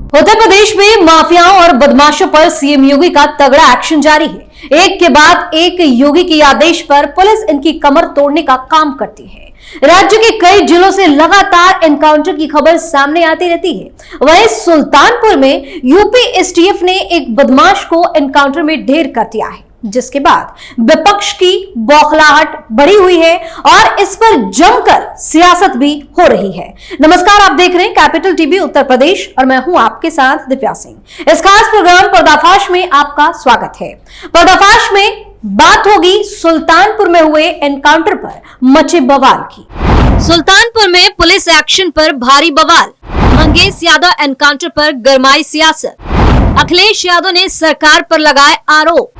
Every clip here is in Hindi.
उत्तर प्रदेश में माफियाओं और बदमाशों पर सीएम योगी का तगड़ा एक्शन जारी है। एक के बाद एक योगी के आदेश पर पुलिस इनकी कमर तोड़ने का काम करती है। राज्य के कई जिलों से लगातार एनकाउंटर की खबर सामने आती रहती है। वहीं सुल्तानपुर में यूपी एसटीएफ ने एक बदमाश को एनकाउंटर में ढेर कर दिया है, जिसके बाद विपक्ष की बौखलाहट बढ़ी हुई है और इस पर जमकर सियासत भी हो रही है। नमस्कार, आप देख रहे हैं कैपिटल टीवी उत्तर प्रदेश और मैं हूं आपके साथ दिव्या सिंह। इस खास प्रोग्राम पर्दाफाश में आपका स्वागत है। पर्दाफाश में बात होगी सुल्तानपुर में हुए एनकाउंटर पर मचे बवाल की। सुल्तानपुर में पुलिस एक्शन पर भारी बवाल, मंगेश यादव एनकाउंटर पर गरमाई सियासत। अखिलेश यादव ने सरकार पर लगाए आरोप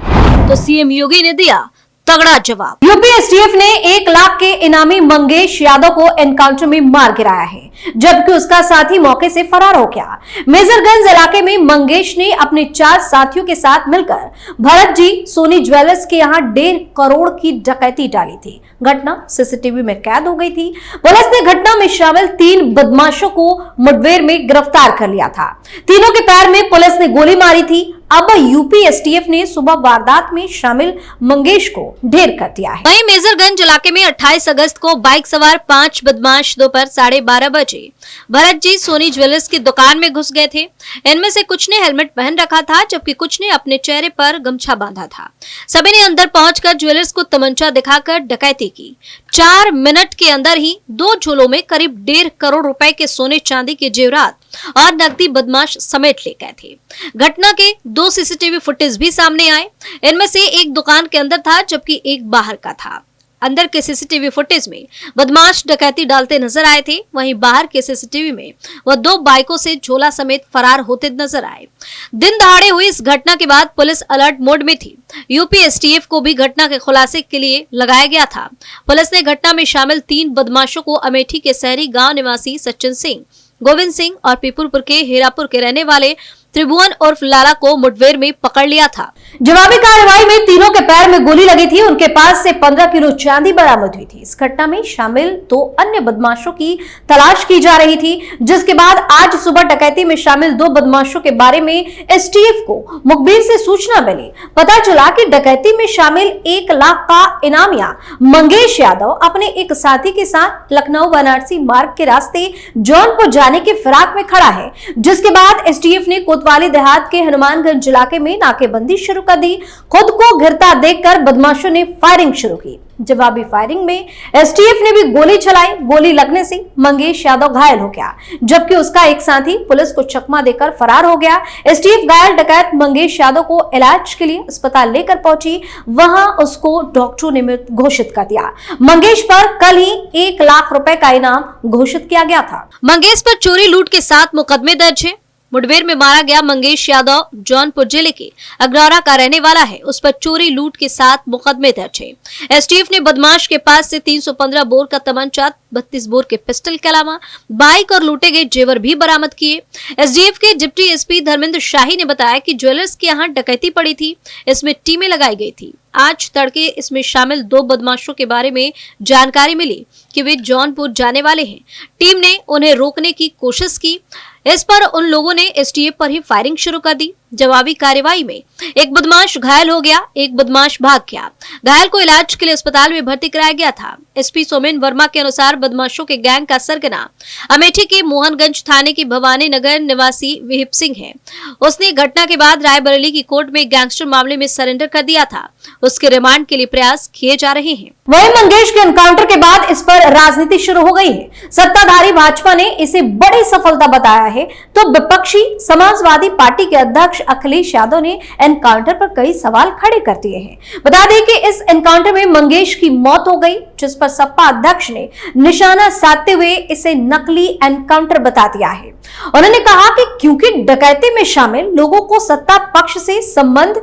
तो सीएम योगी ने दिया तगड़ा जवाब। यूपी एसटीएफ ने 1 लाख के इनामी मंगेश यादव को एनकाउंटर में मार गिराया है, जबकि उसका साथी मौके से फरार हो गया। मेजरगंज इलाके में मंगेश ने अपने 4 साथियों के साथ मिलकर भरत जी सोनी ज्वेलर्स के यहां 1.5 करोड़ की डकैती डाली थी। घटना सीसीटीवी में कैद हो गई थी। पुलिस ने घटना में शामिल 3 बदमाशों को मुठभेड़ में गिरफ्तार कर लिया था। तीनों के पैर में पुलिस ने गोली मारी थी। अब यूपी एसटीएफ ने सुबह वारदात में शामिल मंगेश को ढेर कर दिया है। वहीं मेजरगंज इलाके में 28 अगस्त को बाइक सवार 5 बदमाश दोपहर 12:30 बजे भरत जी सोनी ज्वेलर्स की दुकान में घुस गए थे। इनमें से कुछ ने हेलमेट पहन रखा था, जबकि कुछ ने अपने चेहरे पर गमछा बांधा था। सभी ने अंदर पहुंचकर ज्वेलर्स को तमंचा दिखाकर डकैती की। 4 मिनट के अंदर ही 2 झोलों में करीब 1.5 करोड़ रुपए के सोने चांदी के जेवरात और नकदी बदमाश समेट ले गए थे। घटना के 2 सीसीटीवी फुटेज भी सामने आए। इनमें से एक दुकान के अंदर था, जबकि एक बाहर का था। अंदर के सीसीटीवी फुटेज में बदमाश डकैती डालते नजर आए थे। वहीं बाहर के सीसीटीवी में वह 2 बाइकों से झोला समेत फरार होते नजर आए। दिन दहाड़े हुई इस घटना के बाद पुलिस अलर्ट मोड में थी। यूपी एसटीएफ को भी घटना के खुलासे के लिए लगाया गया था। पुलिस ने घटना में शामिल 3 बदमाशों को अमेठी के शहरी गांव निवासी सचिन सिंह, गोविंद सिंह और पीपुलपुर के हीरापुर के रहने वाले त्रिभुवन उर्फ लाला को मुठभेड़ में पकड़ लिया था। जवाबी कार्रवाई में तीनों के पैर में गोली लगी थी। उनके पास से 15 किलो चांदी बरामद हुई थी। इस घटना में शामिल 2 अन्य बदमाशों की तलाश की जा रही थी, जिसके बाद आज सुबह डकैती में शामिल 2 बदमाशों के बारे में एसटीएफ को मुखबिर से सूचना मिली। पता चला कि डकैती में शामिल 1 लाख का इनामिया मंगेश यादव अपने एक साथी के साथ लखनऊ बनारसी मार्ग के रास्ते जौनपुर जाने के फिराक में खड़ा है, जिसके बाद एसटीएफ ने कोतवाली देहात के हनुमानगंज इलाके में नाकेबंदी शुरू कर दी। खुद को घिरता देखकर बदमाशों ने फायरिंग शुरू की। जवाबी फायरिंग में एसटीएफ ने भी गोली चलाई। गोली लगने से मंगेश यादव घायल हो गया, जबकि उसका एक साथी पुलिस को चकमा देकर फरार हो गया। एसटीएफ घायल डकैत मंगेश यादव को इलाज के लिए अस्पताल लेकर पहुंची। वहां उसको डॉक्टरों ने मृत घोषित कर दिया। मंगेश पर कल ही 1 लाख रुपए का इनाम घोषित किया गया था। मंगेश पर चोरी लूट के 7 मुकदमे दर्ज है। मुठभेड़ में मारा गया मंगेश यादव जौनपुर जिले के अगरौरा का रहने वाला है। उस पर चोरी लूट के 7 मुकदमे दर्ज है। एसटीएफ ने बदमाश के पास से 315 बोर का तमंचा, 32 बोर के पिस्टल के अलावा बाइक और लूटे गए जेवर भी बरामद किए। एसडीएफ के डिप्टी एसपी धर्मेंद्र शाही ने बताया कि ज्वेलर्स के यहाँ डकैती पड़ी थी। इसमें टीमें लगाई गई थी। आज तड़के इसमें शामिल 2 बदमाशों के बारे में जानकारी मिली कि वे जौनपुर जाने वाले हैं। टीम ने उन्हें रोकने की कोशिश की। इस पर उन लोगों ने एसटीएफ पर ही फायरिंग शुरू कर दी। जवाबी कार्रवाई में एक बदमाश घायल हो गया, एक बदमाश भाग गया। घायल को इलाज के लिए अस्पताल में भर्ती कराया गया था। एसपी सोमेन वर्मा के अनुसार बदमाशों के गैंग का सरगना अमेठी के मोहनगंज थाने की भवानी नगर निवासी विहिप सिंह है। उसने घटना के बाद रायबरेली की कोर्ट में गैंगस्टर मामले में सरेंडर कर दिया था। उसके रिमांड के लिए प्रयास किए जा रहे हैं। वहीं मंगेश के एनकाउंटर के बाद इस पर राजनीति शुरू हो गई है। सत्ताधारी भाजपा ने इसे बड़ी सफलता बताया है, तो विपक्षी समाजवादी पार्टी के अध्यक्ष अखिलेश यादव ने एनकाउंटर पर कई सवाल खड़े कर दिए हैं। बता दें कि इस एनकाउंटर में मंगेश की मौत हो गई, जिस पर सपा अध्यक्ष ने निशाना साधते हुए इसे नकली एनकाउंटर बता दिया है। उन्होंने कहा कि क्योंकि डकैती में शामिल लोगों को सत्ता पक्ष से संबंध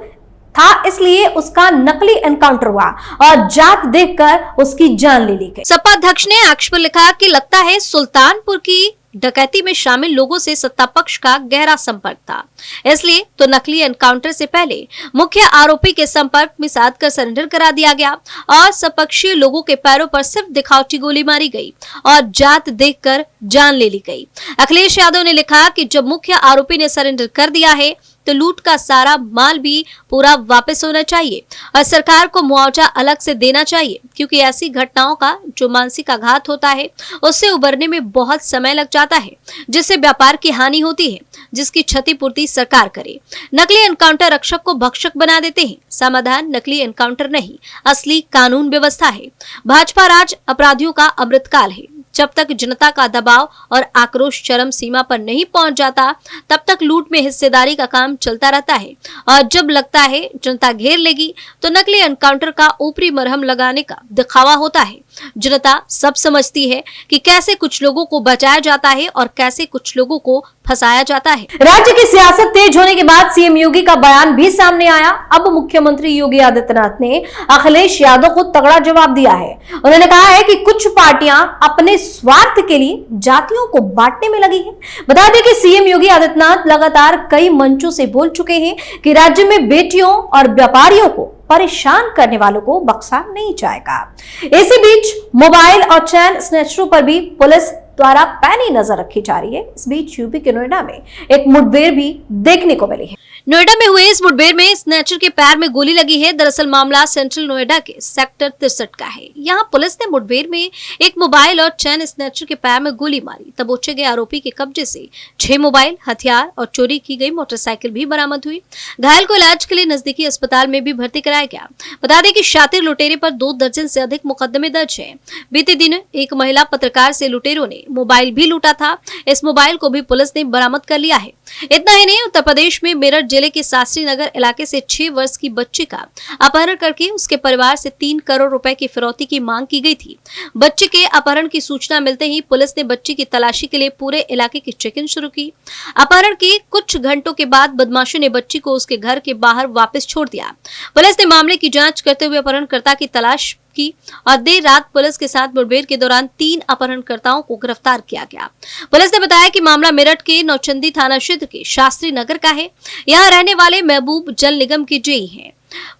था, इसलिए उसका नकली एनकाउंटर हुआ और जात देखकर उसकी जान ले ली गई। सपा अध्यक्ष ने आक्षेप लिखा कि लगता है सुल्तानपुर की डकैती में शामिल लोगों से सत्ता पक्ष का गहरा संपर्क था। इसलिए तो नकली एनकाउंटर से पहले मुख्य आरोपी के संपर्क में साधकर सरेंडर करा दिया गया और सपक्षीय लोगों के पैरों पर सिर्फ दिखावटी गोली मारी गई और जात देखकर जान ले ली गई। अखिलेश यादव ने लिखा कि जब मुख्य आरोपी ने सरेंडर कर दिया है तो लूट का सारा माल भी पूरा वापस होना चाहिए और सरकार को मुआवजा अलग से देना चाहिए, क्योंकि ऐसी घटनाओं का जो मानसिक आघात होता है उससे उबरने में बहुत समय लग जाता है, जिससे व्यापार की हानि होती है, जिसकी क्षतिपूर्ति सरकार करे। नकली एनकाउंटर रक्षक को भक्षक बना देते हैं। समाधान नकली एनकाउंटर नहीं, असली कानून व्यवस्था है। भाजपा राज अपराधियों का अमृतकाल है। जब तक जनता का दबाव और आक्रोश चरम सीमा पर नहीं पहुंच जाता, तब तक लूट में हिस्सेदारी का काम चलता रहता है और जब लगता है जनता घेर लेगी तो नकली एनकाउंटर का ऊपरी मरहम लगाने का दिखावा होता है। जनता सब समझती है कि कैसे कुछ लोगों को बचाया जाता है और कैसे कुछ लोगों को फंसाया जाता है। राज्य की सियासत तेज होने के बाद सीएम योगी का बयान भी सामने आया। अब मुख्यमंत्री योगी आदित्यनाथ ने अखिलेश यादव को तगड़ा जवाब दिया है। उन्होंने कहा है कि कुछ पार्टियां अपने स्वार्थ के लिए जातियों को बांटने में लगी हैं। बता दें कि सीएम योगी आदित्यनाथ लगातार कई मंचों से बोल चुके हैं कि राज्य में बेटियों और व्यापारियों को परेशान करने वालों को बख्शा नहीं जाएगा। इसी बीच मोबाइल और चैन स्नैचरों पर भी पुलिस द्वारा पैनी नजर रखी जा रही है। इस बीच यूपी के नोएडा में एक मुठभेड़ भी देखने को मिली है। नोएडा में हुए इस मुठभेड़ में स्नैचर के पैर में गोली लगी है। दरअसल मामला सेंट्रल नोएडा के सेक्टर 63 का है। यहां पुलिस ने मुठभेड़ में एक मोबाइल और चैन स्नैचर के पैर में गोली मारी। दबोचे गए आरोपी के कब्जे से 6 मोबाइल, हथियार और चोरी की गई मोटरसाइकिल भी बरामद हुई। घायल को इलाज के लिए नजदीकी अस्पताल में भी भर्ती कराया गया। बता दें कि शातिर लुटेरे पर 2 दर्जन से अधिक मुकदमे दर्ज है। बीते दिन एक महिला पत्रकार से लुटेरों ने मोबाइल भी लूटा था। इस मोबाइल को भी पुलिस ने बरामद कर लिया है। इतना ही नहीं, उत्तर प्रदेश में मेरठ जिले के शास्त्री नगर इलाके से 6 वर्ष की बच्ची का अपहरण करके उसके परिवार से 3 करोड़ रुपए की फिरौती की मांग की गई थी। बच्चे के अपहरण की सूचना मिलते ही पुलिस ने बच्ची की तलाशी के लिए पूरे इलाके की चेकिंग शुरू की। अपहरण के कुछ घंटों के बाद बदमाशों ने बच्ची को उसके घर के बाहर वापस छोड़ दिया। पुलिस ने मामले की जांच करते हुए अपहरणकर्ता की तलाश की और देर रात पुलिस के साथ मुठभेड़ के दौरान 3 अपहरणकर्ताओं को गिरफ्तार किया गया। पुलिस ने बताया कि मामला मेरठ के नौचंदी थाना क्षेत्र के शास्त्री नगर का है। यहां रहने वाले महबूब जल निगम के जेई हैं।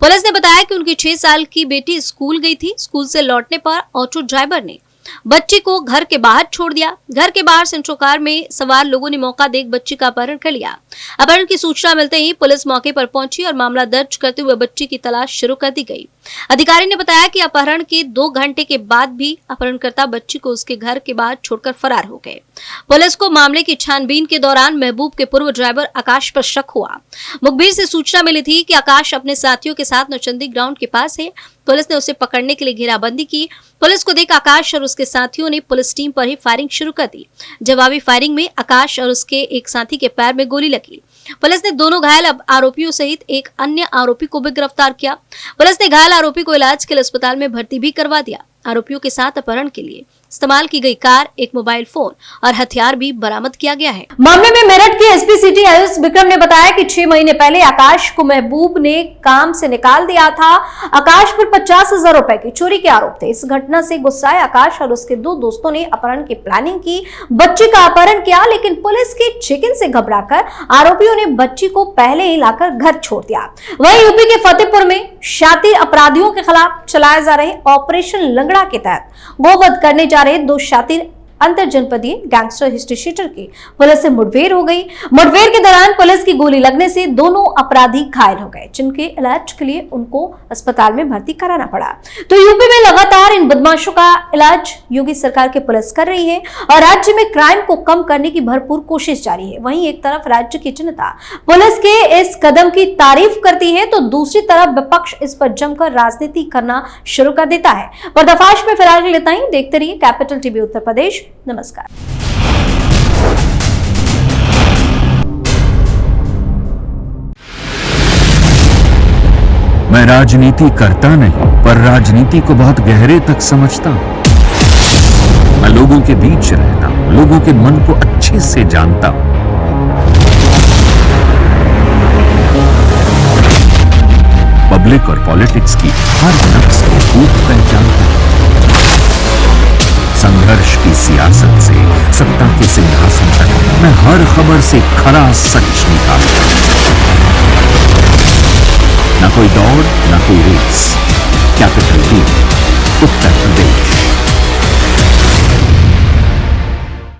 पुलिस ने बताया कि उनकी 6 साल की बेटी स्कूल गई थी। स्कूल से लौटने पर ऑटो ड्राइवर ने बच्ची को घर के बाहर छोड़ दिया। घर के बाहर सेंट्रो कार में सवार लोगों ने मौका देख बच्ची का अपहरण कर लिया। अपहरण की सूचना मिलते ही पुलिस मौके पर पहुंची और मामला दर्ज करते हुए बच्ची की तलाश शुरू कर दी गई। अधिकारी ने बताया कि अपहरण के 2 घंटे के बाद भी अपहरणकर्ता बच्ची को उसके घर के बाहर छोड़कर फरार हो गए। पुलिस को मामले की छानबीन के दौरान महबूब के पूर्व ड्राइवर आकाश पर शक हुआ। मुखबिर से सूचना मिली थी कि आकाश अपने साथियों के साथ नौचंदी ग्राउंड के पास है। पुलिस ने उसे पकड़ने के लिए घेराबंदी की। पुलिस को देख आकाश और उसके साथियों ने पुलिस टीम पर ही फायरिंग शुरू कर दी। जवाबी फायरिंग में आकाश और उसके एक साथी के पैर में गोली लगी। पुलिस ने दोनों घायल आरोपियों सहित एक अन्य आरोपी को भी गिरफ्तार किया। पुलिस ने घायल आरोपी को इलाज के लिए अस्पताल में भर्ती भी करवा दिया। आरोपियों के साथ अपहरण के लिए इस्तेमाल की गई कार, एक मोबाइल फोन और हथियार भी बरामद किया गया है। मामले में मेरठ के एसपी सिटी आयुष विक्रम ने बताया कि 6 महीने पहले आकाश को महबूब ने काम से निकाल दिया था। आकाश पर 50,000 रुपए की चोरी के आरोप थे। इस घटना से गुस्साए आकाश और उसके 2 दोस्तों ने अपहरण की प्लानिंग की। बच्ची का अपहरण किया, लेकिन पुलिस की चेकिंग से घबराकर आरोपियों ने बच्ची को पहले ही लाकर घर छोड़ दिया। वहीं यूपी के फतेहपुर में शातिर अपराधियों के खिलाफ चलाए जा रहे ऑपरेशन लंगड़ा के तहत गोवध करने जा रहे 2 शातिर अंतर जनपदीय गैंगस्टर हिस्ट्री शीटर की पुलिस से मुठभेड़ हो गई। मुठभेड़ के दौरान पुलिस की गोली लगने से दोनों अपराधी घायल हो गए, जिनके इलाज के लिए उनको अस्पताल में भर्ती कराना पड़ा। तो यूपी में लगातार इन बदमाशों का इलाज योगी सरकार की पुलिस कर रही है और राज्य में क्राइम को कम करने की भरपूर कोशिश जारी है। वहीं एक तरफ राज्य की जनता पुलिस के इस कदम की तारीफ करती है, तो दूसरी तरफ विपक्ष इस पर जमकर राजनीति करना शुरू कर देता है। पर्दाफाश में फिलहाल लेता ही देखते रहिए कैपिटल टीवी उत्तर प्रदेश। नमस्कार। मैं राजनीति करता नहीं, पर राजनीति को बहुत गहरे तक समझता हूं। मैं लोगों के बीच रहता हूं, लोगों के मन को अच्छे से जानता हूं। पब्लिक और पॉलिटिक्स की हर नक्श को खूब पहचानता हूं। संघर्ष संघर्ष की सियासत से सत्ता के सिंहासन तक मैं हर खबर से खरा सच निकालता हूं। ना कोई दौड़, ना कोई race. Capital TV, Uttar Pradesh.